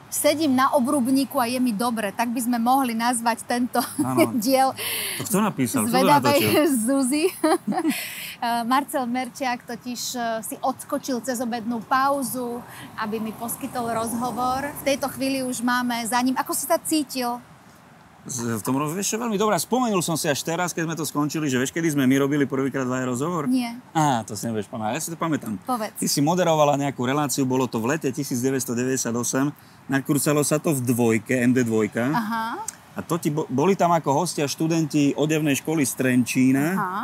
sedím na obrubníku a je mi dobre. Tak by sme mohli nazvať tento diel to kto napísal? Zvedavej Zuzi. Marcel Merčiak totiž si odskočil cez obednú pauzu, aby mi poskytol rozhovor. V tejto chvíli už máme za ním. Ako si sa cítil? V tom vieš, veľmi dobré. Spomenul som si až teraz, keď sme to skončili, že vieš, kedy sme my robili prvýkrát rozhovor? Nie. To si nevieš pamätať. Ja si to pamätám. Povedz. Ty si moderovala nejakú reláciu, bolo to v lete 1998, nakrúcalo sa to v dvojke, MD2. Aha. A to boli tam ako hostia študenti odevnej školy z Trenčína. Aha.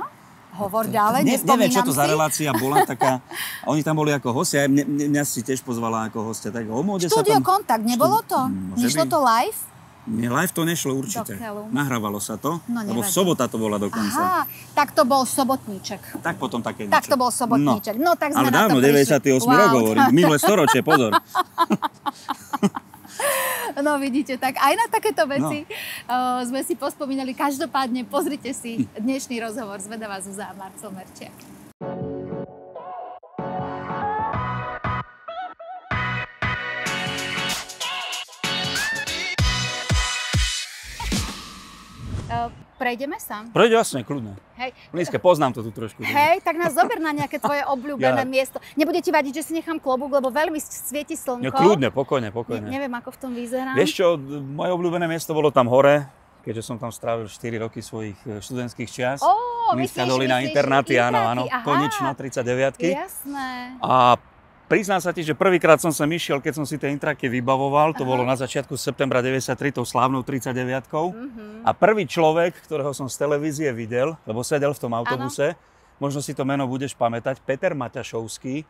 Hovor ďalej, nespomínam si. Neviem, čo to za relácia bola taká. Oni tam boli ako hostia, mňa si tiež pozvala ako hostia. Tak Štúdio Kontakt, nebolo to? Nešlo to live? Nie, live to nešlo určite. Nahrávalo sa to, lebo v sobota to bola dokonca. Aha, tak to bol sobotníček. Tak potom také niečo. Tak to bol sobotníček. No tak sme ale dávno, 98 rok hovorím, minulé storočie, pozor. No vidíte, tak aj na takéto veci sme si pospomínali. Každopádne pozrite si dnešný rozhovor Zvedavá Zúza a Marcel Merčiak. Prejdeme sa? Prejde jasne, kľudne. Hej. Blízke, poznám to tu trošku. Hej, tak nás zober na nejaké tvoje obľúbené miesto. Nebude ti vadiť, že si nechám klobúk, lebo veľmi svieti slnko. No, kľudne, pokojne. Neviem, ako v tom vyzerám. Vieš čo, moje obľúbené miesto bolo tam hore, keďže som tam strávil 4 roky svojich študentských čias. Nízka dolina, internáty, áno, Konično, 39-ky. Jasné. A priznám sa ti, že prvýkrát som sem išiel, keď som si tie intraky vybavoval, to bolo na začiatku septembra 93, tou slávnou 39-kou. A prvý človek, ktorého som z televízie videl, lebo sedel v tom autobuse, možno si to meno budeš pamätať, Peter Maťašovský,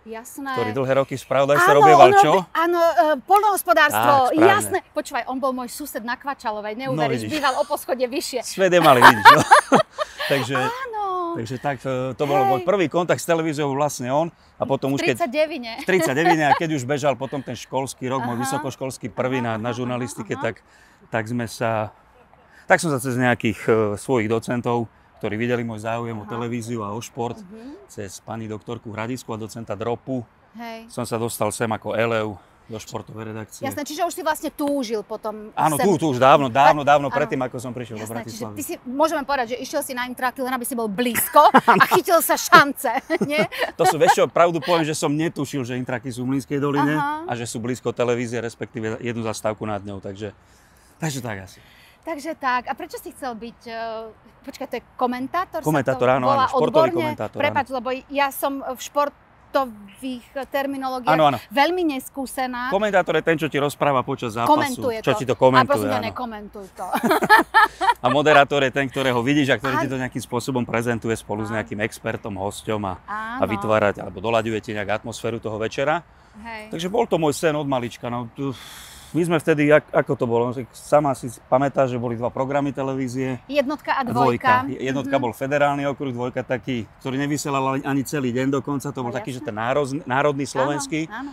ktorý dlhé roky spravodajstva robieval čo? Áno, poľnohospodárstvo, jasné. Počúvaj, on bol môj sused na Kvačalovej, neuveríš, býval o poschodie vyššie. Svede mali, vidíš. No. Takže tak, to bol môj prvý kontakt s televíziou, vlastne on. A potom v 39. V 39, a keď už bežal potom ten školský rok, môj vysokoškolský prvý na žurnalistike, tak som sa cez nejakých svojich docentov, ktorí videli môj záujem o televíziu a o šport, cez pani doktorku Hradisku a docenta Dropu, som sa dostal sem ako elev do športovej redakcie. Jasné, čiže už si vlastne túžil potom. Áno, tu už dávno predtým, ako som prišiel do Bratislavy. Čiže ty si, môžeme povedať, že išiel si na intraky, len aby si bol blízko a chytil sa šance, nie? To sú, vieš čo, pravdu poviem, že som netušil, že intraky sú v Mlynskej doline a že sú blízko televízie, respektíve jednu zastávku nad ňou, takže tak asi. Takže tak. A prečo si chcel byť, počkaj, to je komentátor? Komentátor, áno, športový komentátor. Prepáč, lebo ja som v športových terminológiách veľmi neskúsená. Komentátor je ten, čo ti rozpráva počas zápasu. Komentuje to. Čo ti to komentuje, a prosím, nekomentuj to. A moderátor je ten, ktorého vidíš a ktorý ti to nejakým spôsobom prezentuje spolu s nejakým expertom, hosťom a vytvárať, alebo doľaďujete nejak atmosféru toho večera. Takže bol to môj sen od malička. No, my sme vtedy, ako to bolo, sama si pamätáš, že boli 2 programy televízie. Jednotka a dvojka. Jednotka bol federálny okruh, dvojka taký, ktorý nevysielal ani celý deň dokonca, to bol taký, že ten národný slovenský. Áno.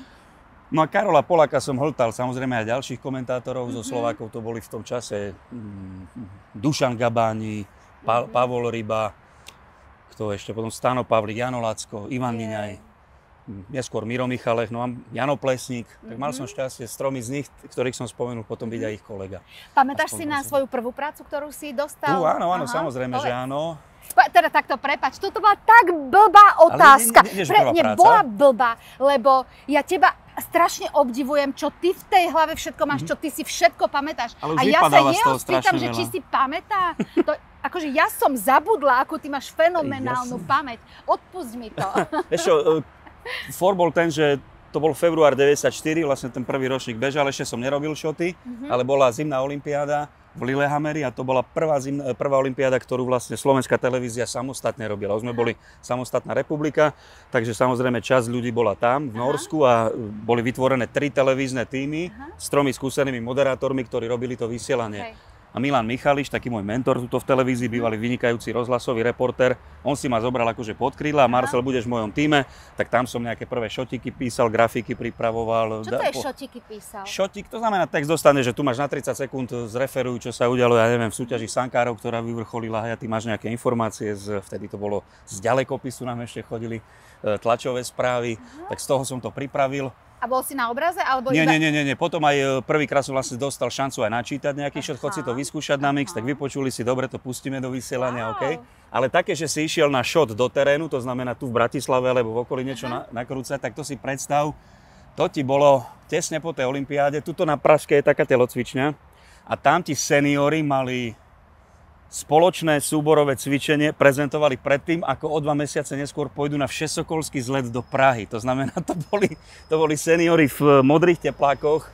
No a Karola Poláka som hltal, samozrejme aj ďalších komentátorov zo Slovákov, to boli v tom čase Dušan Gabáni, Pavol Ryba, kto ešte, potom Stano Pavlík, Jano Lacko, Ivan Miňaj. Neskôr Miro Michalech, no a Jano Plesník. Tak mal som šťastie s 3 z nich, ktorých som spomenul, potom byť aj ich kolega. Pamätáš si na svoju prvú prácu, ktorú si dostal? Áno, samozrejme, že áno. Teda takto, prepáč, toto bola tak blbá otázka. Bola blbá, lebo ja teba strašne obdivujem, čo ty v tej hlave všetko máš, čo ty si všetko pamätáš. A ja sa jeho spýtam, že či si pamätá. Akože ja som zabudla, ako ty máš fenomenálnu pamäť. Odpusť mi to. Vieš čo, for bol ten, že to bol február 94, vlastne ten prvý ročník bežal, ešte som nerobil šoty, ale bola zimná olympiáda v Lillehammeri a to bola prvá olympiáda, ktorú vlastne slovenská televízia samostatne robila. Už sme boli samostatná republika, takže samozrejme časť ľudí bola tam v Norsku a boli vytvorené 3 televízne týmy s 3 skúsenými moderátormi, ktorí robili to vysielanie. A Milan Michališ, taký môj mentor tuto v televízii, bývalý vynikajúci rozhlasový reporter, on si ma zobral akože pod krídla, Marcel, budeš v mojom tíme, tak tam som nejaké prvé šotiky písal, grafiky pripravoval. Čo to je šotiky písal? Šotik, to znamená, text dostane, že tu máš na 30 sekúnd zreferujú, čo sa udialo, ja neviem, v súťaži sankárov, ktorá vyvrcholila, a ty máš nejaké informácie, vtedy to bolo z ďalekopisu, nám ešte chodili tlačové správy, tak z toho som to pripravil. A bol si na obraze? Alebo Nie. Potom aj prvýkrát som vlastne dostal šancu aj načítať nejaký shot, chod si to vyskúšať na mix, tak vypočuli si, dobre, to pustíme do vysielania, OK. Ale také, že si išiel na shot do terénu, to znamená tu v Bratislave, alebo v okolí niečo nakrúcať, tak to si predstav, to ti bolo tesne po tej olympiáde, tuto na Pražske je taká telocvičňa a tam ti seniori mali spoločné súborové cvičenie, prezentovali predtým, ako o 2 mesiace neskôr pôjdu na všesokolský zlet do Prahy. To znamená, to boli seniori v modrých teplákoch,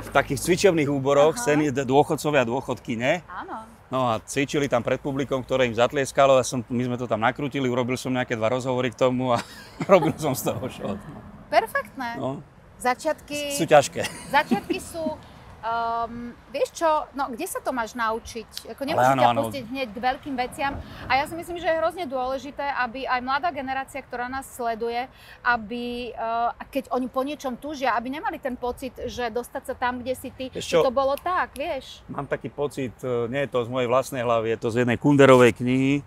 v takých cvičebných úboroch, dôchodcovia a dôchodkyne. Áno. No a cvičili tam pred publikom, ktoré im zatlieskalo. My sme to tam nakrútili, urobil som nejaké 2 rozhovory k tomu a robil som z toho shot. Perfektné. No. Začiatky sú ťažké. Začiatky sú... vieš čo, no kde sa to máš naučiť? Ako nemôžeš ťa pustiť hneď k veľkým veciam. A ja si myslím, že je hrozne dôležité, aby aj mladá generácia, ktorá nás sleduje, aby, keď oni po niečom túžia, aby nemali ten pocit, že dostať sa tam, kde si ty, že to bolo tak, vieš? Mám taký pocit, nie je to z mojej vlastnej hlavy, je to z jednej Kunderovej knihy,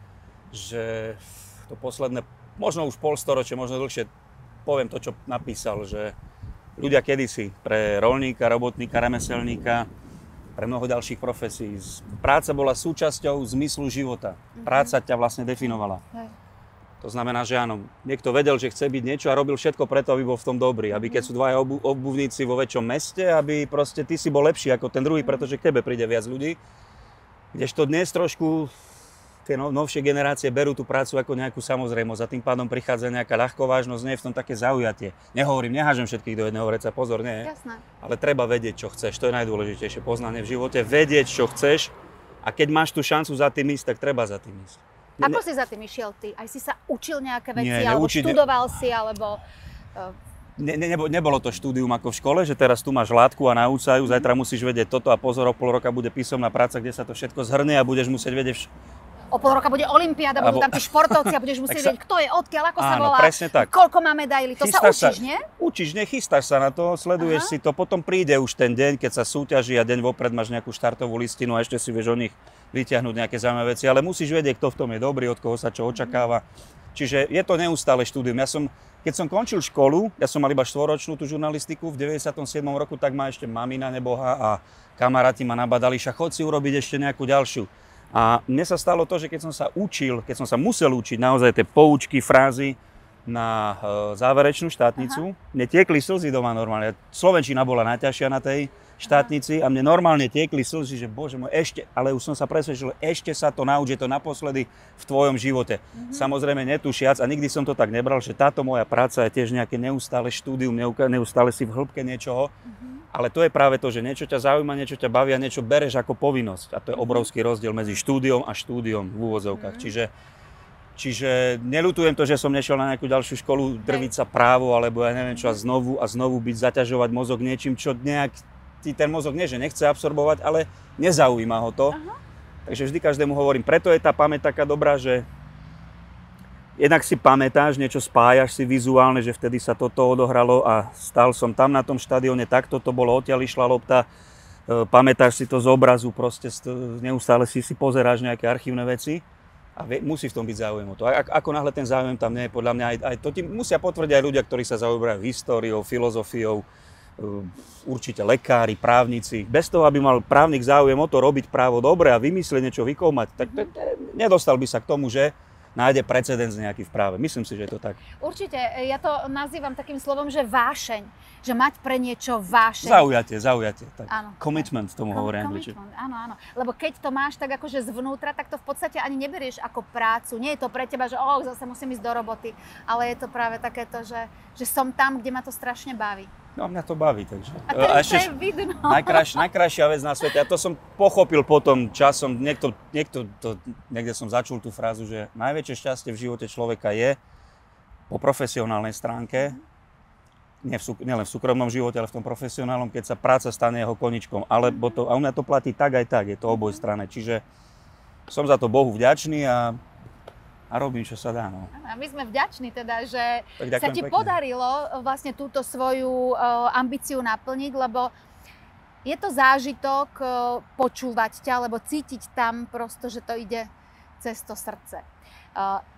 že to posledné, možno už polstoročie, možno dlhšie, poviem to, čo napísal, že ľudia kedysi, pre roľníka, robotníka, remeselníka, pre mnoho ďalších profesí. Práca bola súčasťou zmyslu života. Práca ťa vlastne definovala. To znamená, že áno, niekto vedel, že chce byť niečo a robil všetko preto, aby bol v tom dobrý. Aby keď sú dvaja obuvníci vo väčšom meste, aby proste ty si bol lepší ako ten druhý, pretože k tebe príde viac ľudí. Kdežto dnes trošku tie novšie generácie berú tú prácu ako nejakú samozrejmosť a tým pádom prichádza nejaká ľahkovážnosť, nie je v tom také zaujatie. Nehovorím, nehážem všetkých do jedného vreca, pozor, nie. Jasné. Ale treba vedieť, čo chceš, to je najdôležitejšie poznanie v živote, vedieť, čo chceš a keď máš tú šancu za tým ísť, tak treba za tým ísť. Ako si za tým išiel ty? Aj si sa učil nejaké veci, alebo študoval si, alebo... Nebolo to štúdium ako v škole, že teraz tu máš látku a naučajú, zajtra musíš vedieť toto a pozor, o pol roka bude písomná práca, kde sa to všetko zhrnie a budeš musieť vedieť o pol roka bude olympiáda, budú tam tí športovci a budeš musieť vedieť, kto je odkiaľ, ako sa volá, koľko má medailí. To sa učíš, nie? Učíš, nechystáš sa na to, sleduješ si to, potom príde už ten deň, keď sa súťaží a deň vopred máš nejakú štartovú listinu a ešte si vieš o nich vyťahnuť nejaké zaujímavé veci, ale musíš vedieť, kto v tom je dobrý, od koho sa čo očakáva. Čiže je to neustále štúdium. Keď som končil školu, ja som mal iba 4-ročnú tú žurnalistiku, v 97. roku, tak ma ešte mamina neboha a kamaráti ma nabadali, však chod si urobiť ešte nejakú ďalšiu. A mne sa stalo to, že keď som sa musel učiť naozaj tie poučky, frázy na záverečnú štátnicu, mne tiekli slzy doma normálne. Slovenčina bola najťažšia na tej štátnici a mne normálne tiekli slzy, že bože môj, ale už som sa presvedčil, ešte sa to nauč, je to naposledy v tvojom živote. Samozrejme netušiac a nikdy som to tak nebral, že táto moja práca je tiež nejaké neustále štúdium, neustále si v hĺbke niečoho. Ale to je práve to, že niečo ťa zaujíma, niečo ťa baví a niečo bereš ako povinnosť. A to je obrovský rozdiel medzi štúdiom a štúdiom v úvodzovkách. Čiže neľutujem to, že som nešiel na nejakú ďalšiu školu drviť sa právo, alebo ja neviem čo, a znovu zaťažovať mozog niečím, čo nejak ti ten mozog nie, že nechce absorbovať, ale nezaujíma ho to. Takže vždy každému hovorím, preto je tá pamäť taká dobrá, že jednak si pamätáš, niečo spájaš si vizuálne, že vtedy sa toto odohralo a stál som tam na tom štadióne, takto to bolo, odtiaľ išla lopta, pamätáš si to z obrazu, proste neustále si pozeráš nejaké archívne veci a musí v tom byť záujem o to. Ako náhle ten záujem tam nie je, podľa mňa aj to ti musia potvrdiť aj ľudia, ktorí sa zaoberajú históriou, filozofiou, určite lekári, právnici. Bez toho, aby mal právnik záujem o to robiť právo dobre a vymyslieť niečo, vykoumať, tak nedostal by sa k tomu, že nájde precedens nejaký v práve. Myslím si, že je to tak. Určite. Ja to nazývam takým slovom, že vášeň. Že mať pre niečo vášeň. Zaujatie. Tak. Áno. Commitment tomu hovorí angličtine. Áno. Lebo keď to máš tak akože zvnútra, tak to v podstate ani neberieš ako prácu. Nie je to pre teba, že zase musím ísť do roboty. Ale je to práve takéto, že som tam, kde ma to strašne baví. No, mňa to baví, takže. A ešte vidno. Najkrajšia vec na svete, a to som pochopil potom časom, niekde som začul tú frázu, že najväčšie šťastie v živote človeka je po profesionálnej stránke, nielen v súkromnom živote, ale v tom profesionálnom, keď sa práca stane jeho koničkom. A u mňa to platí tak aj tak, je to obojstranné. Čiže som za to Bohu vďačný a robím, čo sa dá. No. A my sme vďační teda, že sa ti podarilo vlastne túto svoju ambíciu naplniť, lebo je to zážitok počúvať ťa, alebo cítiť tam prosto, že to ide cez to srdce.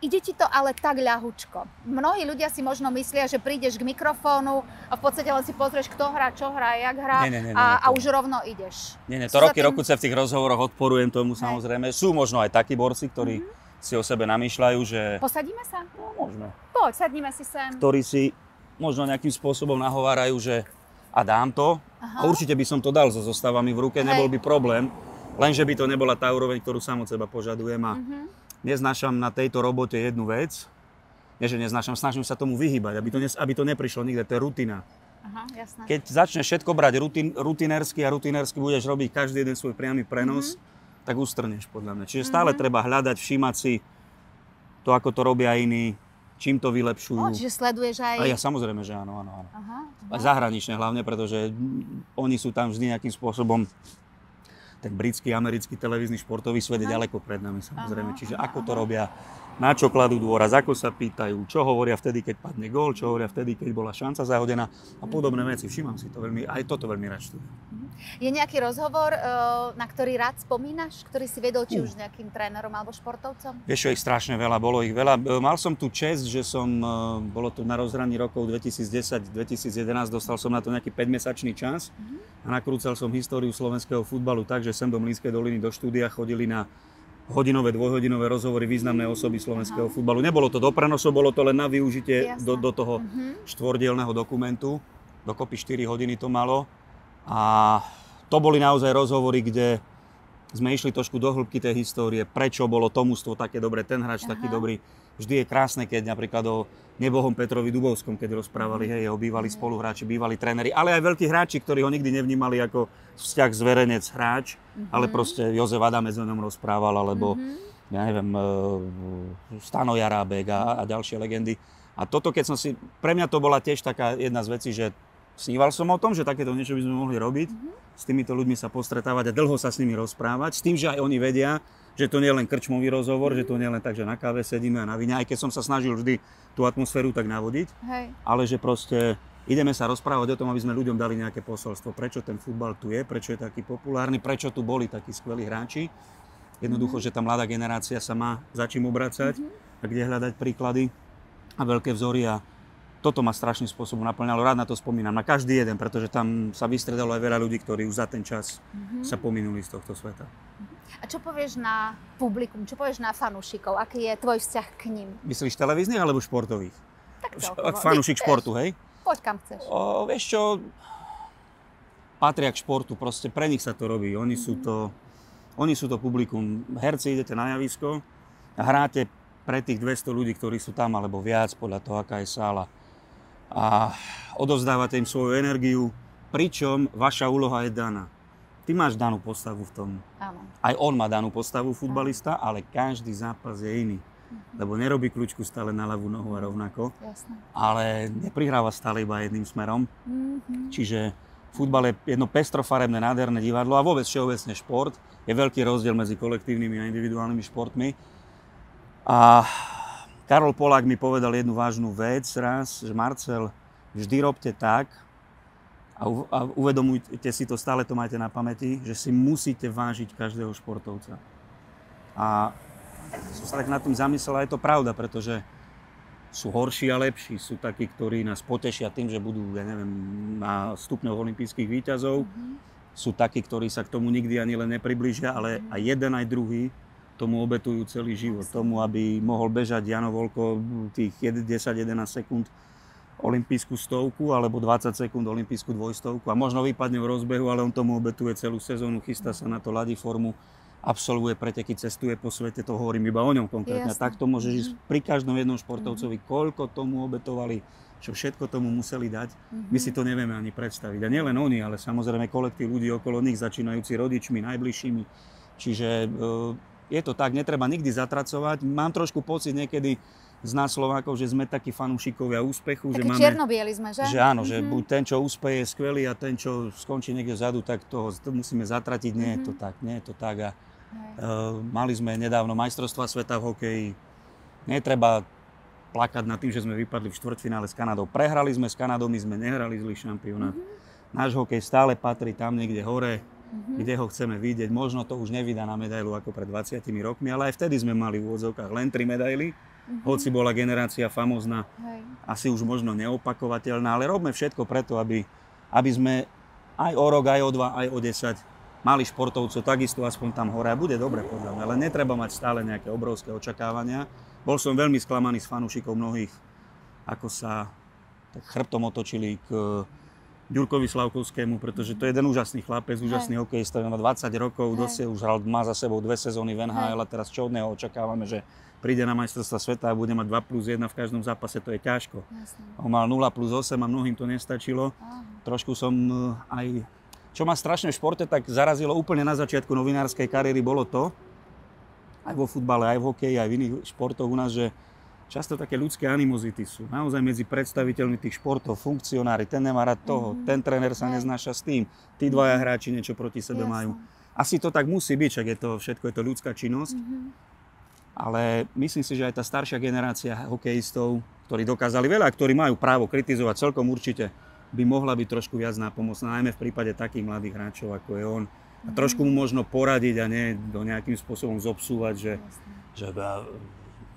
Ide ti to ale tak ľahučko. Mnohí ľudia si možno myslia, že prídeš k mikrofónu a v podstate len si pozrieš, kto hrá, čo hrá, jak hrá a už rovno ideš. Nie, to roky v tých rozhovoroch odporujem tomu samozrejme. Sú možno aj takí borci, ktorí si o sebe namýšľajú, že... Posadíme sa? No, možno. Poď, sadníme si sem. Ktorí si možno nejakým spôsobom nahovárajú, že a dám to. A určite by som to dal so zostavami v ruke, nebol by problém. Lenže by to nebola tá úroveň, ktorú sám od seba požadujem. A neznášam na tejto robote jednu vec. Nie, že neznášam, snažím sa tomu vyhýbať, aby to neprišlo nikde, to je rutina. Aha, jasné. Keď začneš všetko brať rutinérsky budeš robiť každý jeden svoj priamy prenos, tak ustrneš podľa mňa. Čiže stále treba hľadať, všímať si to, ako to robia iní, čím to vylepšujú. Čiže sleduješ aj... A ja samozrejme, že áno. Aj zahraničné hlavne, pretože oni sú tam vždy nejakým spôsobom. Ten britský, americký televízny športový svet je ďaleko pred nami, samozrejme. Čiže ako to robia, na čo kladú dôraz, ako sa pýtajú, čo hovoria vtedy, keď padne gól, čo hovoria vtedy, keď bola šanca zahodená a podobné veci. Všímam si to veľmi, aj toto veľmi rád študujem. Je nejaký rozhovor, na ktorý rád spomínaš, ktorý si vedol či už nejakým trénerom alebo športovcom? Vieš čo, ich strašne veľa, bolo ich veľa. Mal som tu česť, že bolo to na rozhraní rokov 2010-2011, dostal som na to nejaký 5-mesačný čas a nakrúcal som históriu slovenského futbalu tak, že sem do Mlynskej doliny do štúdia chodili na hodinové, dvojhodinové rozhovory významné osoby slovenského futbalu. Nebolo to do prenosov, bolo to len na využitie do toho štvordielneho dokumentu. Dokopy 4 hodiny to malo. A to boli naozaj rozhovory, kde sme išli trošku do hĺbky tej histórie, prečo bolo to mužstvo také dobré, ten hráč taký dobrý. Vždy je krásne, keď napríklad o nebohom Petrovi Dubovskom, keď rozprávali jeho bývalí spoluhráči, bývalí tréneri, ale aj veľkí hráči, ktorí ho nikdy nevnímali ako vzťah zverenec hráč, ale proste Jozef Adamec o ňom rozprával, alebo ja neviem, Stano Jarábek a ďalšie legendy. A toto, keď som si, pre mňa to bola tiež taká jedna z vecí, že sníval som o tom, že takéto niečo by sme mohli robiť, s týmito ľuďmi sa postretávať a dlho sa s nimi rozprávať, s tým, že aj oni vedia, že to nie je len krčmový rozhovor, že to nie je len tak, že na káve sedíme a na víne, aj keď som sa snažil vždy tú atmosféru tak navodiť, ale že proste ideme sa rozprávať o tom, aby sme ľuďom dali nejaké posolstvo, prečo ten futbal tu je, prečo je taký populárny, prečo tu boli takí skvelí hráči. Jednoducho, že tá mladá generácia sa má za čím obracať a kde hľadať príklady a veľké vzory a toto ma strašným spôsobom naplňalo. Rád na to spomínam, na každý jeden, pretože tam sa vystredalo aj veľa ľudí, ktorí už za ten čas sa pominuli z tohto sveta. A čo povieš na publikum, čo povieš na fanúšikov? Aký je tvoj vzťah k nim? Myslíš televíznych alebo športových? Tak celkovo. Fanúšik športu, hej? Poď kam chceš. Vieš čo, patria k športu, proste pre nich sa to robí. Oni sú to publikum. Herci, idete na javisko a hráte pre tých 200 ľudí, ktorí sú tam, alebo viac, podľa toho, aká je sála. A odovzdávate im svoju energiu, pričom vaša úloha je daná. Ty máš danú postavu v tom. Áno. Aj on má danú postavu, futbalista, ale každý zápas je iný. Lebo nerobí kľúčku stále na ľavú nohu a rovnako. Jasné. Ale neprihráva stále iba jedným smerom. Čiže futbal je jedno pestrofarebné, nádherné divadlo a vôbec všeobecne šport. Je veľký rozdiel medzi kolektívnymi a individuálnymi športmi. A Karol Polák mi povedal jednu vážnu vec raz, že Marcel, vždy robte tak a uvedomujte si to, stále to majte na pamäti, že si musíte vážiť každého športovca. A som sa tak nad tým zamyslel a je to pravda, pretože sú horší a lepší. Sú takí, ktorí nás potešia tým, že budú, ja neviem, na stupňoch olympijských víťazov. Sú takí, ktorí sa k tomu nikdy ani len nepriblížia, ale aj jeden, aj druhý tomu obetujú celý život. Tomu, aby mohol bežať Jano Volko tých 10-11 sekúnd olympijskú stovku alebo 20 sekúnd olympijskú dvojstovku a možno vypadne v rozbehu, ale on tomu obetuje celú sezónu, chystá sa na to, ladí formu, absolvuje preteky, cestuje po svete, to hovorím iba o ňom konkrétne. Tak to môžeš ísť pri každom jednom športovcovi, koľko tomu obetovali, čo všetko tomu museli dať. My si to nevieme ani predstaviť. A nielen oni, ale samozrejme kolektív ľudí okolo nich, začínajúci rodičmi, najbližšími. Čiže je to tak, netreba nikdy zatracovať. Mám trošku pocit niekedy z nás Slovákov, že sme takí fanúšikovia úspechu. Takí čierno-bieli sme, že? Že áno, že buď ten, čo úspeje, je skvelý a ten, čo skončí niekde vzadu, tak toho musíme zatratiť. Nie je to tak, nie je to tak. A mali sme nedávno majstrovstvá sveta v hokeji. Netreba plakať nad tým, že sme vypadli v štvrťfinále s Kanadou. Prehrali sme s Kanadou, my sme nehrali zlý šampionát. Náš hokej stále patrí tam niekde hore. kde ho chceme vidieť. Možno to už nevydá na medailu ako pred 20 rokmi, ale aj vtedy sme mali v úvodzovkách len 3 medaily. Hoci bola generácia famózna, asi už možno neopakovateľná, ale robme všetko preto, aby sme aj o rok, aj o 2, aj o 10 mali športovcov takisto aspoň tam hore a bude dobre podľa mňa, ale netreba mať stále nejaké obrovské očakávania. Bol som veľmi sklamaný z fanúšikov mnohých, ako sa tak chrbtom otočili k Ďurkovi Slavkovskému, pretože to je jeden úžasný chlapec, úžasný hokejista, má 20 rokov, už má za sebou 2 sezóny v NHL a teraz čo od neho očakávame, že príde na majstrovstvá sveta a bude mať 2+1 v každom zápase, to je ťažko. On mal 0+8 a mnohým to nestačilo. Trošku som aj... Čo ma strašne v športe tak zarazilo úplne na začiatku novinárskej kariéry, bolo to, aj vo futbale, aj v hokeji, aj v iných športoch u nás, že často také ľudské animozity sú naozaj medzi predstaviteľmi tých športov, funkcionári, ten nemá rád toho, ten tréner sa neznáša s tým, tí dvaja hráči niečo proti sebe majú. Asi to tak musí byť, však všetko je to ľudská činnosť, ale myslím si, že aj tá staršia generácia hokejistov, ktorí dokázali veľa, ktorí majú právo kritizovať celkom určite, by mohla byť trošku viac nápomocná, najmä v prípade takých mladých hráčov, ako je on. A trošku mu možno poradiť a nie do nejakým spôsobom zobsúvať, že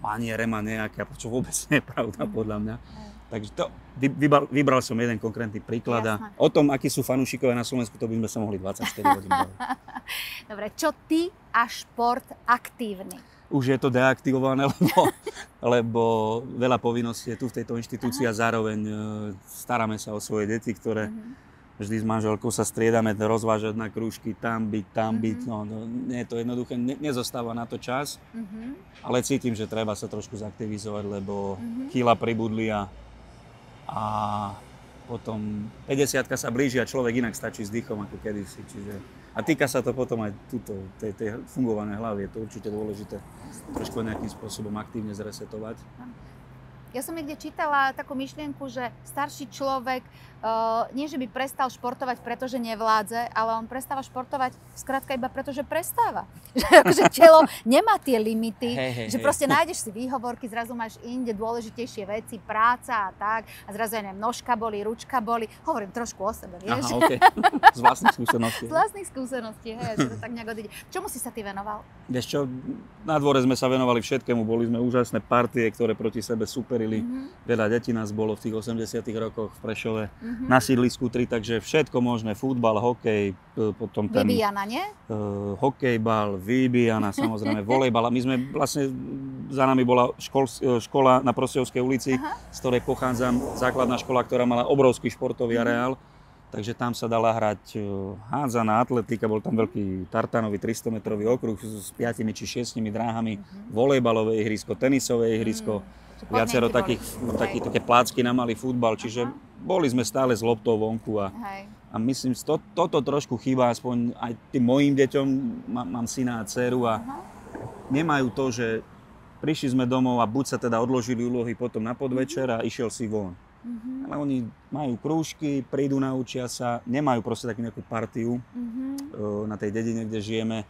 maniere má nejaké, čo vôbec nie je pravda podľa mňa. Takže to, vybral som jeden konkrétny príklad a o tom, akí sú fanúšikovia na Slovensku, to by sme sa mohli 24 hodín baviť. Dobre, čo ty a šport aktívny? Už je to deaktivované, lebo veľa povinností je tu v tejto inštitúcii a zároveň staráme sa o svoje deti, ktoré vždy s manželkou sa striedame, rozvážať na krúžky, tam byť. No, nie je to jednoduché, nezostáva na to čas, ale cítim, že treba sa trošku zaktivizovať, lebo kýla pribudli a potom 50-ka sa blíži a človek inak stačí s dýchom ako kedysi. A týka sa to potom aj tej fungovanej hlavy, je to určite dôležité trošku nejakým spôsobom aktívne zresetovať. Ja som niekde čítala takú myšlienku, že starší človek nie, že by prestal športovať, pretože nevládze, ale on prestáva športovať skrátka iba preto, že prestáva. Že akože telo nemá tie limity, že proste nájdeš si výhovorky, zrazu máš inde dôležitejšie veci, práca a tak, a zrazu, ja neviem, nožka boli, ručka boli. Hovorím trošku o sebe, vieš? Aha, okay. Z vlastných skúseností. Z vlastných skúseností, hej, že to tak nejak odíde. Čomu si sa ty venoval? Vieš čo, na dvore sme sa venovali všetkému, boli sme úžasné partie, ktoré proti sebe superili. Veľa detí nás bolo v tých 80 rokoch v Prešove. Na sídlisku 3, takže všetko možné, futbal, hokej, potom ten... Vybíjana, nie? Hokejbal, vybíjana, samozrejme, volejbal. A my sme vlastne, za nami bola škola na Prosťovskej ulici, z ktorej pochádzam, základná škola, ktorá mala obrovský športový areál. Takže tam sa dala hrať hádzaná atletika, bol tam veľký tartanový 300-metrový okruh s 5 či 6 dráhami, volejbalové ihrisko, tenisové ihrisko. Viacero také plácky na malý futbal, čiže boli sme stále s loptou vonku a myslím, toto trošku chýba aspoň aj tým mojim deťom, mám syna a dceru a nemajú to, že prišli sme domov a buď sa teda odložili úlohy potom na podvečer a išiel si von. Ale oni majú krúžky, prídu, naučia sa, nemajú proste takú nejakú partiu na tej dedine, kde žijeme,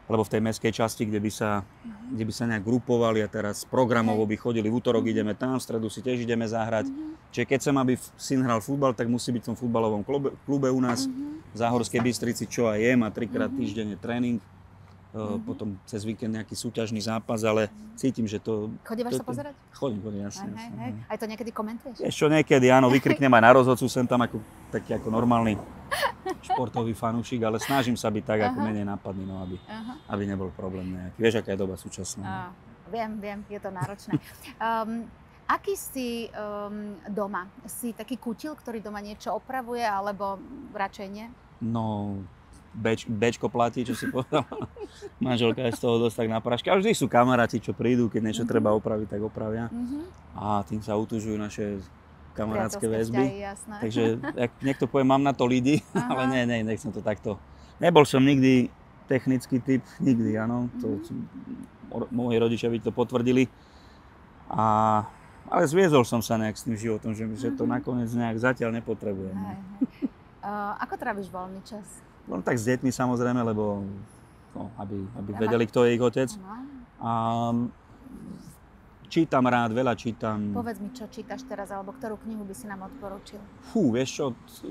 alebo v tej mestskej časti, kde by sa nejak grupovali a teraz programovo by chodili, v útorok ideme tam, v stredu si tiež ideme zahrať. Čiže keď chcem, aby syn hral futbal, tak musí byť v tom futbalovom klube u nás v Záhorskej Bystrici, čo aj je, má 3-krát týždenne tréning, potom cez víkend nejaký súťažný zápas, ale cítim, že to... Chodívaš sa pozerať? Chodím, jasne. Aj to niekedy komentuješ? Ešte niekedy, áno, vykriknem aj na rozhodcu, sem tam taký ako normálny športový fanúšik, ale snažím sa byť tak ako menej nápadný, no, aby nebol problém nejaký. Vieš, aká je doba súčasná. Viem, je to náročné. Aký si doma? Si taký kutil, ktorý doma niečo opravuje, alebo radšej nie? No, Bčko platí, čo si povedal. Manželka je z toho dosť tak na prášky. A vždy sú kamaráti, čo prídu, keď niečo treba opraviť, tak opravia. A tým sa utužujú naše kamarátske väzby. Takže, ak niekto povie, mám na to lidi, ale nechcem to takto. Nebol som nikdy technický typ, nikdy, áno. Moji rodičia by to potvrdili. Ale zviezol som sa nejak s tým životom, že to nakoniec nejak zatiaľ nepotrebujem. Ako tráviš voľný čas? No tak s deťmi samozrejme, lebo aby vedeli, kto je ich otec. A Čítam rád, veľa čítam. Povedz mi, čo čítaš teraz, alebo ktorú knihu by si nám odporučil? Vieš čo,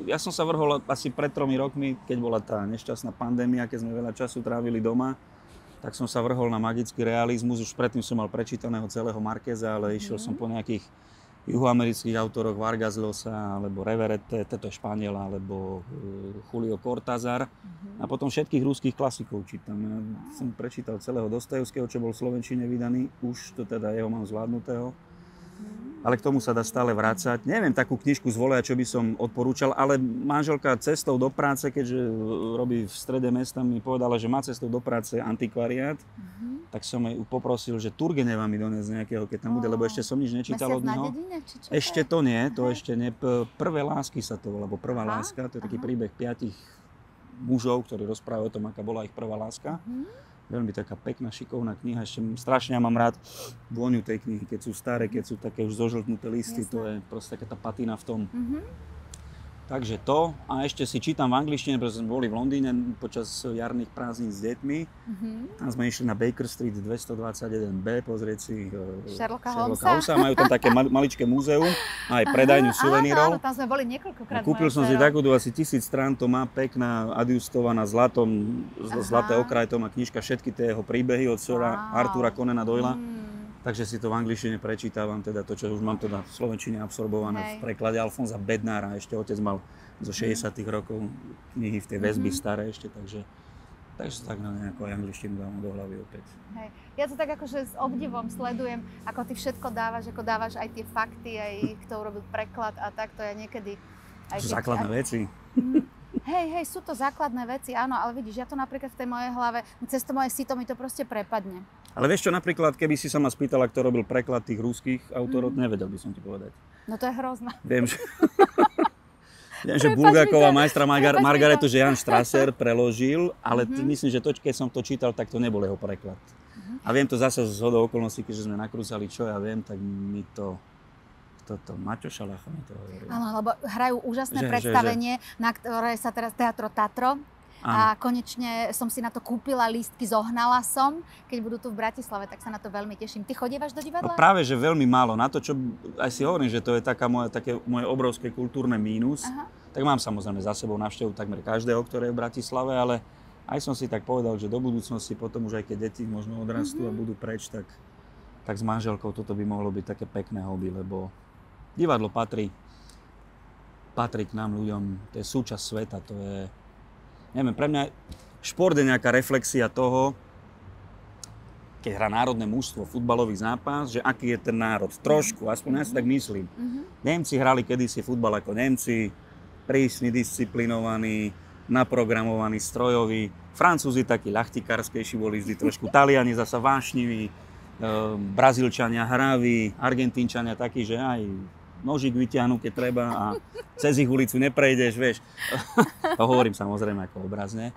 ja som sa vrhol asi pred 3 rokmi, keď bola tá nešťastná pandémia, keď sme veľa času trávili doma, tak som sa vrhol na magický realizmus. Už predtým som mal prečítaného celého Markéza, ale išiel som po nejakých juhoamerických autoroch, Vargas Llosa, alebo Reverete, toto je Španiel, alebo Julio Cortázar. A potom všetkých ruských klasikov čítam. Ja som prečítal celého Dostojevského, čo bol v slovenčine vydaný, už to teda jeho mám zvládnutého. Ale k tomu sa dá stále vrácať. Neviem takú knižku z voleja, čo by som odporúčal, ale manželka cestou do práce, keďže robí v strede mesta, mi povedala, že má cestou do práce antikvariát. Tak som jej poprosil, že Turgeneva mi dones nejakého, keď tam bude, lebo ešte som nič nečítal od neho. Ešte to nie, to ešte nie. Prvé lásky sa to volá, alebo Prvá láska, to je taký príbeh 5 mužov, ktorí rozprávajú o tom, aká bola ich prvá láska. Veľmi taká pekná, šikovná kniha, ešte strašne mám rád vôňu tej knihy, keď sú staré, keď sú také už zožltnuté listy, to je proste taká tá patina v tom. Takže to. A ešte si čítam v angličtine, pretože sme boli v Londýne počas jarných prázdnin s deťmi. Tam sme išli na Baker Street 221B, pozrieť si Sherlocka Holmesa. Majú tam také maličké múzeum, aj predajňu suvenírov. Áno, tam sme boli niekoľkokrát. Kúpil som si takú, asi 1000 strán, to má pekná, adjustovaná zlaté okraje, to má knižka, všetky tie jeho príbehy od Sira Artura Conana Doyla. Takže si to v angličtine prečítavam, teda to, čo už mám teda v slovenčine absorbované v preklade Alfonza Bednára. Ešte otec mal zo 60. rokov knihy v tej väzby staré ešte, takže tak nejako angličtinu dávam do hlavy opäť. Hej. Ja to tak akože s obdivom sledujem, ako ty všetko dávaš, ako dávaš aj tie fakty, aj kto urobil preklad a takto ja niekedy... Základné veci. Hej, sú to základné veci, áno, ale vidíš, ja to napríklad v tej mojej hlave, cez to moje sito mi to proste prepadne. Ale vieš čo, napríklad, keby si sa ma spýtala, kto robil preklad tých ruských autorov, nevedel by som ti povedať. No to je hrozné. Viem, že Bulgáková majstra Margaretu, že Jan Strasser preložil, ale myslím, že to, keď som to čítal, tak to nebol jeho preklad. A viem to zase z zhodou okolností, keďže sme nakrúcali, čo ja viem, tak mi to... Maťo Šalacha mi to hovoril. Áno, lebo hrajú úžasné predstavenie, na ktoré sa teraz Teatro Tatro. A konečne som si na to kúpila lístky, zohnala som. Keď budú tu v Bratislave, tak sa na to veľmi teším. Ty chodívaš do divadla? No práve, že veľmi málo. Na to, čo aj si hovorím, že to je také moje obrovské kultúrne mínus. Tak mám samozrejme za sebou návštevu takmer každého, ktoré je v Bratislave, ale aj som si tak povedal, že do budúcnosti, potom už aj keď deti možno odrastú a budú preč, tak s manželkou toto by mohlo byť také pekné hobby, lebo divadlo patrí k nám ľuďom, to je súčasť sveta, to je, neviem, pre mňa šport je nejaká reflexia toho, keď hrá národné mužstvo, futbalový zápas, že aký je ten národ, trošku, aspoň ja si tak myslím. Nemci hrali kedysi futbal ako Nemci, prísni, disciplinovaní, naprogramovaní, strojoví, Francúzi takí ľachtikárskejší boli vždy trošku, Taliani zasa vášniví, Brazílčania hraví, Argentínčania takí, že aj nožík vyťahnú, keď treba a cez ich ulicu neprejdeš, vieš. To hovorím samozrejme ako obrazne,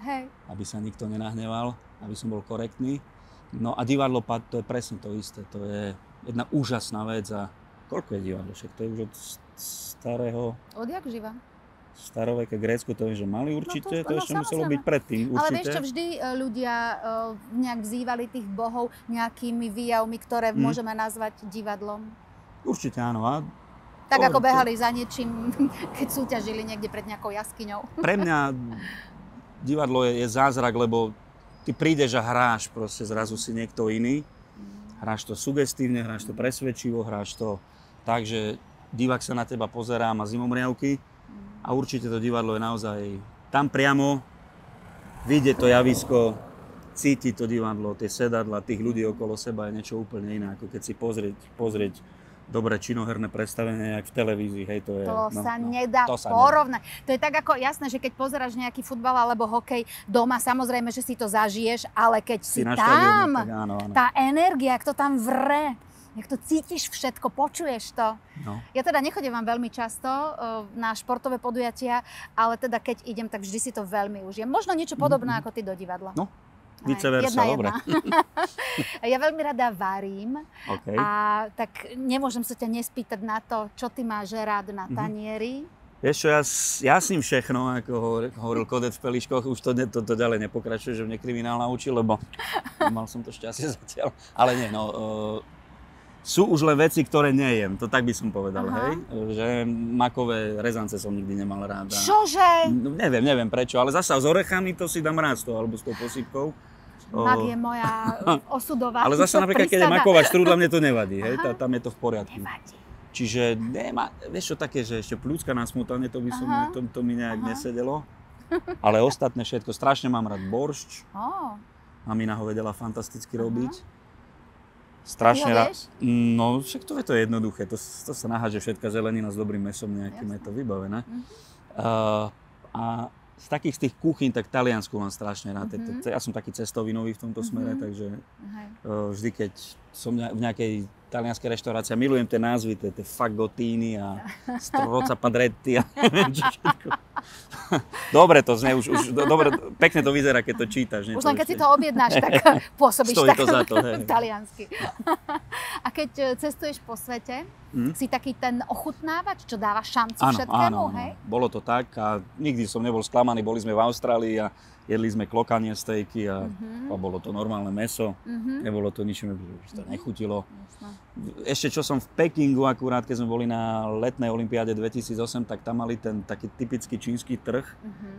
aby sa nikto nenahneval, aby som bol korektný. No a divadlo, to je presne to isté, to je jedna úžasná vec a koľko je divadlo, však to je už od starého... Odjak živa. Staroveké Grécko, to je, že mali určite, to ešte muselo byť predtým, určite. Ale vieš čo, vždy ľudia nejak vzývali tých bohov nejakými výjavmi, ktoré môžeme nazvať divadlom. Určite áno. A tak ako behali za niečím, keď súťažili niekde pred nejakou jaskyňou. Pre mňa divadlo je zázrak, lebo ty prídeš a hráš, proste zrazu si niekto iný. Hráš to sugestívne, hráš to presvedčivo, hráš to tak, že divák sa na teba pozerá, má zimomriavky. A určite to divadlo je naozaj tam priamo, vidieť to javisko, cítiť to divadlo, tie sedadla, tých ľudí okolo seba je niečo úplne iné, ako keď si pozrieť dobré činoherné predstavenie, jak v televízii, hej, to je... To sa nedá porovnať. To je tak ako, jasné, že keď pozeráš nejaký futbal alebo hokej doma, samozrejme, že si to zažiješ, ale keď si tam, áno. Tá energia, jak to tam vre, jak to cítiš všetko, počuješ to. No. Ja teda nechodím vám veľmi často na športové podujatia, ale teda keď idem, tak vždy si to veľmi užijem. Možno niečo podobné ako ty do divadla. No. Vice versa, dobre. Ja veľmi rada varím a tak nemôžem sa ťa nespýtať na to, čo ty máš rád na tanieri. Vieš čo, ja s ním všechno, ako hovoril Kodet v Peliškoch, už to ďalej nepokračuje, že mne kriminál naučil, lebo mal som to šťastie zatiaľ. Ale nie, no, Sú už len veci, ktoré nejem, to tak by som povedal, hej? Že makové rezance som nikdy nemal rád. Čože? No, neviem prečo, ale zasa s orechami to si dám rád alebo s tou posypkou. Tak je moja osudová. Ale zasa napríklad, keď je maková štrúdla, mne to nevadí, hej? Tam je to v poriadku. Nevadí. Čiže vieš čo také, že ešte pľúcka na smotane, to by som, to mi nejak nesedelo. Ale ostatné všetko, strašne mám rád boršč. Mamina ho vedela fantasticky robiť. Strašne rád. No, však to je jednoduché. To sa naháže všetka zelenina s dobrým mesom nejakým, je to vybavené. A z takých z tých kuchyň, tak Taliansku mám strašne rád. Ja som taký cestovinový v tomto smere, takže vždy, keď som v nejakej talianskej reštaurácii, milujem tie názvy, tie fagotíny a strozza padretti a neviem čo všetko. Dobre to znie, dobre, pekne to vyzerá, keď to čítaš. Už len keď si to objednáš, tak pôsobíš tak to za to, taliansky. A keď cestuješ po svete, si taký ten ochutnávač, čo dáva šancu všetkému, hej? Áno, bolo to tak a nikdy som nebol sklamaný, boli sme v Austrálii a jedli sme klokanie stejky a bolo to normálne mäso, nebolo to ničím, že to nechutilo. Ešte čo som v Pekingu akurát, keď sme boli na letnej olympiáde 2008, tak tam mali ten taký typický čínsky trh,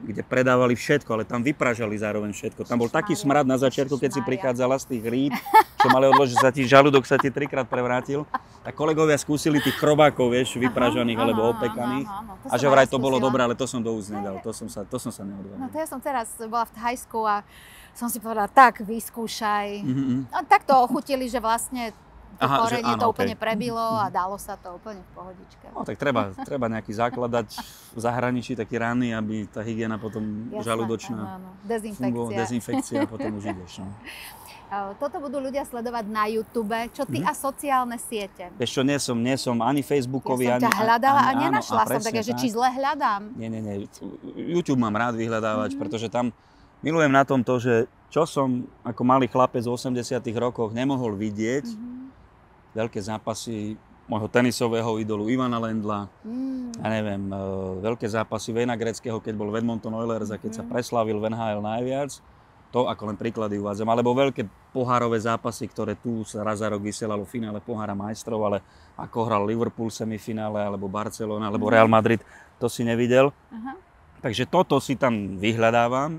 kde predávali všetko, ale tam vypražali zároveň všetko. Tam bol taký smrad na začiatku, keď si prichádzala z tých rýb, čo mali odložiť, sa ti žalúdok sa ti 3-krát prevrátil. Tak kolegovia skúsili tých chrobákov, vieš, vypražaných alebo opekaných. A že vraj to bolo dobré, ale to som do úst nedal, to som sa neodvážil. No to ja som teraz bola v Thajsku a som si povedala, tak vyskúšaj. No, tak to ochutili, že vlastne korenie to úplne prebilo a dalo sa to úplne v pohodičke. No tak treba nejaký základ dať v zahraničí, taký ranný, aby tá hygiena potom žalúdočná dezinfekcia a potom už ideš. No. Toto budú ľudia sledovať na YouTube. Čo ty a sociálne siete? Vieš čo, nie som ani facebookový, ani... Ja som ťa hľadala a nenašla som, takže či zle hľadám? Nie. YouTube mám rád vyhľadávať, pretože tam milujem na tom to, že čo som ako malý chlapec v 80 rokoch nemohol vidieť, veľké zápasy môjho tenisového idolu Ivana Lendla, ja neviem, veľké zápasy Wayna Gretzkyho, keď bol v Edmonton Oilers a keď sa preslávil v NHL najviac, to ako len príklady uvádzam, alebo veľké pohárové zápasy, ktoré tu sa raz za rok vysielalo v finále pohára majstrov, ale ako hral Liverpool v semifinále, alebo Barcelona, alebo Real Madrid, to si nevidel. Takže toto si tam vyhľadávam.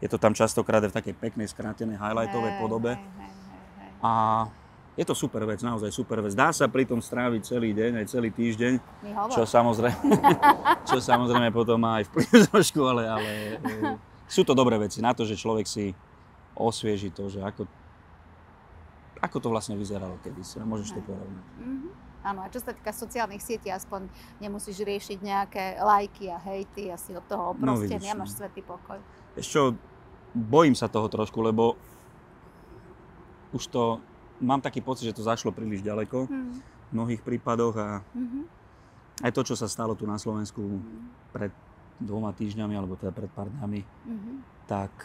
Je to tam častokrát v takej peknej, skrátenej, highlightovej podobe. A je to super vec, naozaj super vec. Dá sa pri tom stráviť celý deň, aj celý týždeň, čo samozrejme potom má aj vplyv trošku, ale sú to dobré veci na to, že človek si osvieži to, že ako to vlastne vyzeralo kedysi. A môžeš to porovnať. Áno, a čo sa týka sociálnych sietí, aspoň nemusíš riešiť nejaké lajky a hejty, asi od toho oprostený, máš svätý pokoj. Vieš čo, bojím sa toho trošku, lebo už to, mám taký pocit, že to zašlo príliš ďaleko v mnohých prípadoch a aj to, čo sa stalo tu na Slovensku pred 2 týždňami, alebo teda pred pár dňami, tak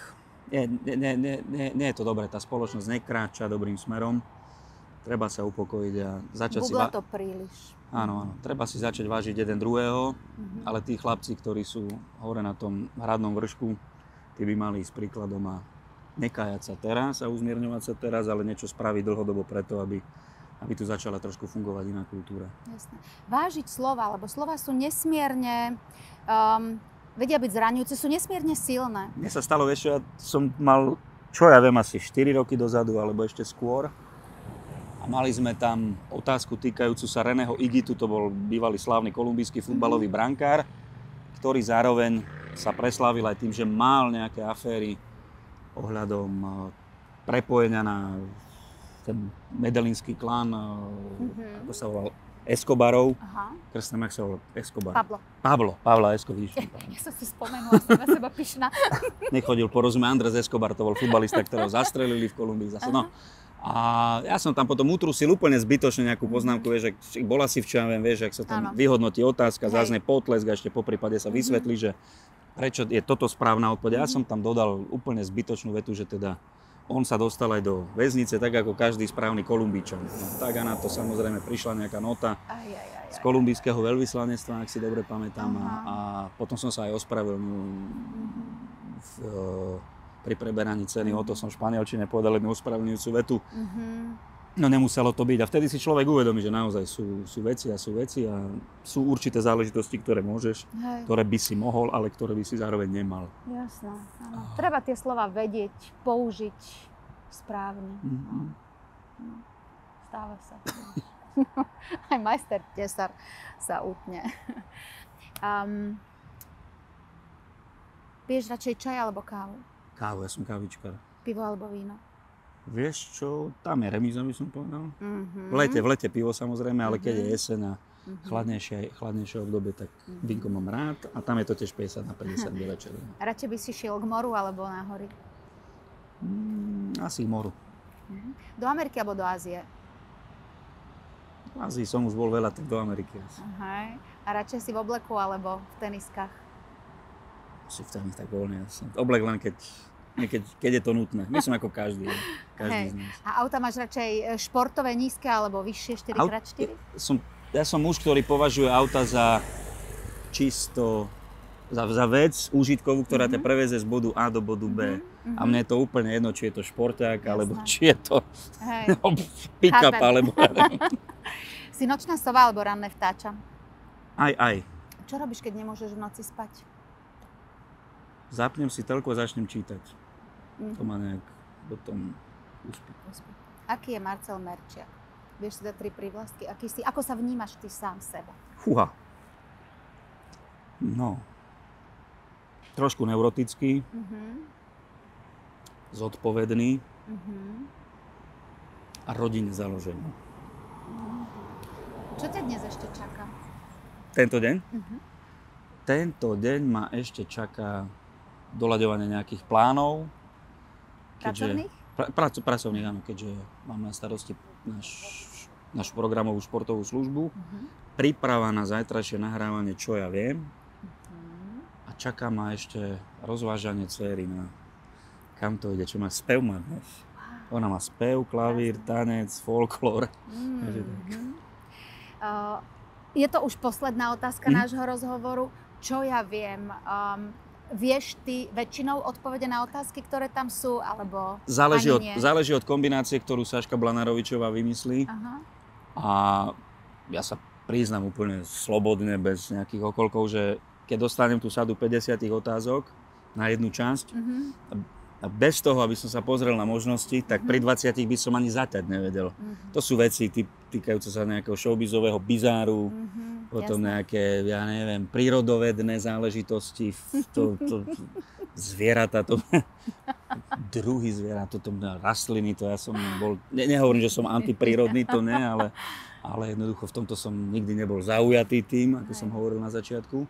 nie je to dobré. Tá spoločnosť nekráča dobrým smerom. Treba sa upokojiť a začať Bugla to príliš. Áno, treba si začať vážiť jeden druhého, ale tí chlapci, ktorí sú hore na tom hradnom vršku, tí by mali ísť príkladom a nekájať sa teraz a uzmierňovať sa teraz, ale niečo spraviť dlhodobo preto, aby tu začala trošku fungovať iná kultúra. Jasné. Vážiť slova, lebo slova sú nesmierne, vedia byť zraňujúce, sú nesmierne silné. Mne sa stalo, vieš, ja som mal, čo ja viem, asi 4 roky dozadu, alebo ešte skôr. A mali sme tam otázku týkajúcu sa Reného Igitu, to bol bývalý slávny kolumbijský futbalový brankár, ktorý zároveň sa preslávil aj tým, že mal nejaké aféry ohľadom prepojenia na ten medelínsky klán, ako sa volal, Escobarov. Krstné jak sa volal Escobar. Pablo Escobar. Ja som si spomenula, som na seba pyšná. Nechodil porozumieť, Andrés Escobar, to bol futbalista, ktorého zastrelili v Kolumbii zase. No. A ja som tam potom utrusil úplne zbytočne nejakú poznámku, vieš, že bola si včera, vieš, ak sa tam vyhodnotí otázka, zaznie potlesk a ešte poprípade sa vysvetlí, že prečo je toto správna odpoveď. Ja som tam dodal úplne zbytočnú vetu, že teda on sa dostal aj do väznice, tak ako každý správny Kolumbíčan. No, tak a na to samozrejme prišla nejaká nota z kolumbijského veľvyslanectva, ak si dobre pamätám. A potom som sa aj ospravedlnil pri preberaní ceny. O to som v španielčine povedal jednu ospravedlňujúcu vetu. No nemuselo to byť. A vtedy si človek uvedomí, že naozaj sú veci a sú určité záležitosti, ktoré môžeš, ktoré by si mohol, ale ktoré by si zároveň nemal. Jasné, áno. Treba tie slova vedieť, použiť správne. Stáva sa. Aj majster tesár sa utne. Piješ radšej čaj alebo kávu? Kávu, ja som kávičkar. Pivo alebo víno? Vieš čo, tam je remíza, by som povedal. V lete pivo samozrejme, ale keď je jeseň a chladnejšie obdobie, tak vínko mám rád a tam je to tiež 50/50 večer. Radšej by si šiel k moru alebo na hory? Asi k moru. Do Ameriky alebo do Ázie? V Ázii som už bol veľa, tak do Ameriky asi. A radšej si v obleku alebo v teniskách? Si v tenis tak voľne. Oblek len keď je to nutné. Myslím ako každý z nás. A auta máš radšej športové, nízke alebo vyššie 4x4? Ja som muž, ktorý považuje auta za čisto, za vec užitkovú, ktorá ťa preveзе z bodu A do bodu B. A mne je to úplne jedno, či je to športák, alebo či je to pick-up, alebo... Si nočná sova alebo ranné vtáča? Aj. Čo robíš, keď nemôžeš v noci spať? Zapnem si telku a začnem čítať. To ma nejak potom uspí. Aký je Marcel Merčiak? Vieš si dať 3 prívlastky? Ako sa vnímaš ty sám seba? Fúha. No. Trošku neurotický. Zodpovedný. A rodine založený. Čo ťa dnes ešte čaká? Tento deň? Tento deň ma ešte čaká doľaďovanie nejakých plánov. Pracovných? Pracovných, áno, keďže mám na starosti našu programovú športovú službu. Príprava na zajtrajšie nahrávanie Čo ja viem. A čaká ma ešte rozvážanie dcéry na kam to ide, čo má spev má dnes. Ona má spev, klavír, tanec, folklór. Je to už posledná otázka nášho rozhovoru. Čo ja viem? Vieš ty väčšinou odpovede na otázky, ktoré tam sú, alebo záleží od kombinácie, ktorú Saška Blanárovičová vymyslí. A ja sa priznám úplne slobodne, bez nejakých okolkov, že keď dostanem tú sadu 50 otázok na jednu časť, a bez toho, aby som sa pozrel na možnosti, tak pri 20 by som ani zaťať nevedel. To sú veci týkajúce sa nejakého showbizového bizáru, potom nejaké, ja neviem, prírodovedné záležitosti, zvieratá, druhy zvierat, rastliny, to ja som bol, nehovorím, že som antiprírodný, to ne, ale jednoducho v tomto som nikdy nebol zaujatý tým, ako som hovoril na začiatku.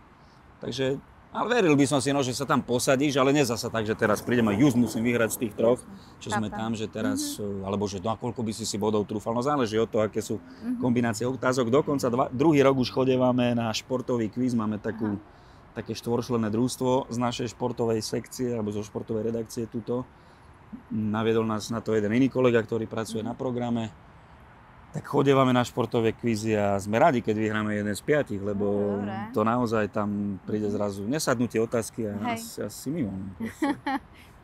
Takže ale veril by som si, že sa tam posadíš, ale nie zasa tak, že teraz prídem a musím vyhrať z tých 3, čo sme tam, že teraz, alebo že na koľko by si bodov trúfal. No záleží od toho, aké sú kombinácie otázok. Dokonca druhý rok už chodívame na športový kvíz, máme také štvorčlenné družstvo z našej športovej sekcie, alebo zo športovej redakcie tuto. Naviedol nás na to jeden iný kolega, ktorý pracuje na programe. Tak chodívame na športové kvízy a sme radi, keď vyhráme jeden z 5, lebo to naozaj tam príde zrazu nesadnutie otázky a asi mimo.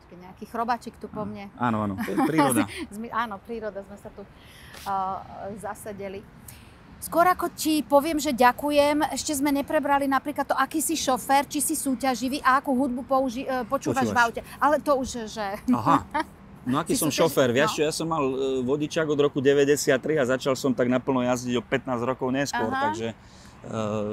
Nejaký chrobáčik tu po mne. Áno, to je príroda. Áno, príroda, sme sa tu zasadili. Skôr ako ti poviem, že ďakujem, ešte sme neprebrali napríklad to, aký si šofér, či si súťaživý a akú hudbu počúvaš v aute. Ale to už, že... Aha. No aký som šofér, vieš čo, ja som mal vodičák od roku 93 a začal som tak naplno jazdiť o 15 rokov neskôr,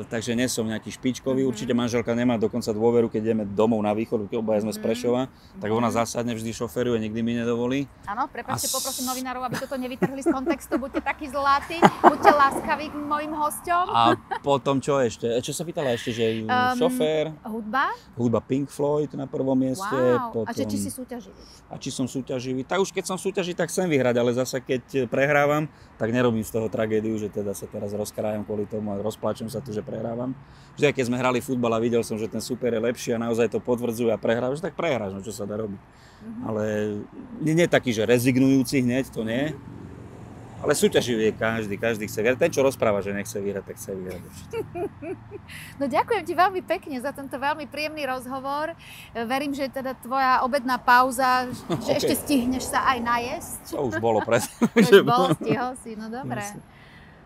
takže nie som nejaký špičkový, určite manželka nemá dokonca dôveru, keď ideme domov na východ, keď obaja sme z Prešova, tak ona zásadne vždy šoféruje, nikdy mi nedovolí. Áno, prepáčte, poprosím novinárov, aby toto nevytrhli z kontextu, buďte takí zlatí, buďte láskaví k mojim hosťom. A potom čo ešte? Čo sa pýtala ešte, že šofér? Hudba Pink Floyd na prvom mieste. Wow. Potom... A či si súťaživý? A či som súťaživý? Tak už keď som súťaživý, tak chcem vyhrať, ale zasa keď prehrávam, tak nerobím z toho tragédiu, že teda sa teraz rozkrájam kvôli tomu a rozpláčem sa tu, že prehrávam. Vždy, keď sme hrali futbal a videl som, že ten super je lepší a naozaj to potvrdzuje a prehrávaš, tak prehráš, no čo sa dá robiť. Ale nie taký, že rezignujúci hneď, to nie. Ale súťaživý je každý chce vyhrať. Ten, čo rozpráva, že nechce vyhrať, tak chce vyhrať určite. No ďakujem ti veľmi pekne za tento veľmi príjemný rozhovor. Verím, že teda tvoja obedná pauza, že ešte stihneš sa aj najesť. To už bolo presne. Už bolo, stihol si, no dobre.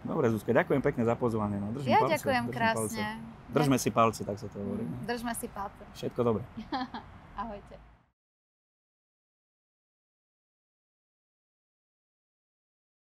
Dobre, Zuzka, ďakujem pekne za pozvanie. No, Ja ďakujem krásne. Držme si palce, tak sa to hovorí. Držme si palce. Všetko dobré. Ahojte.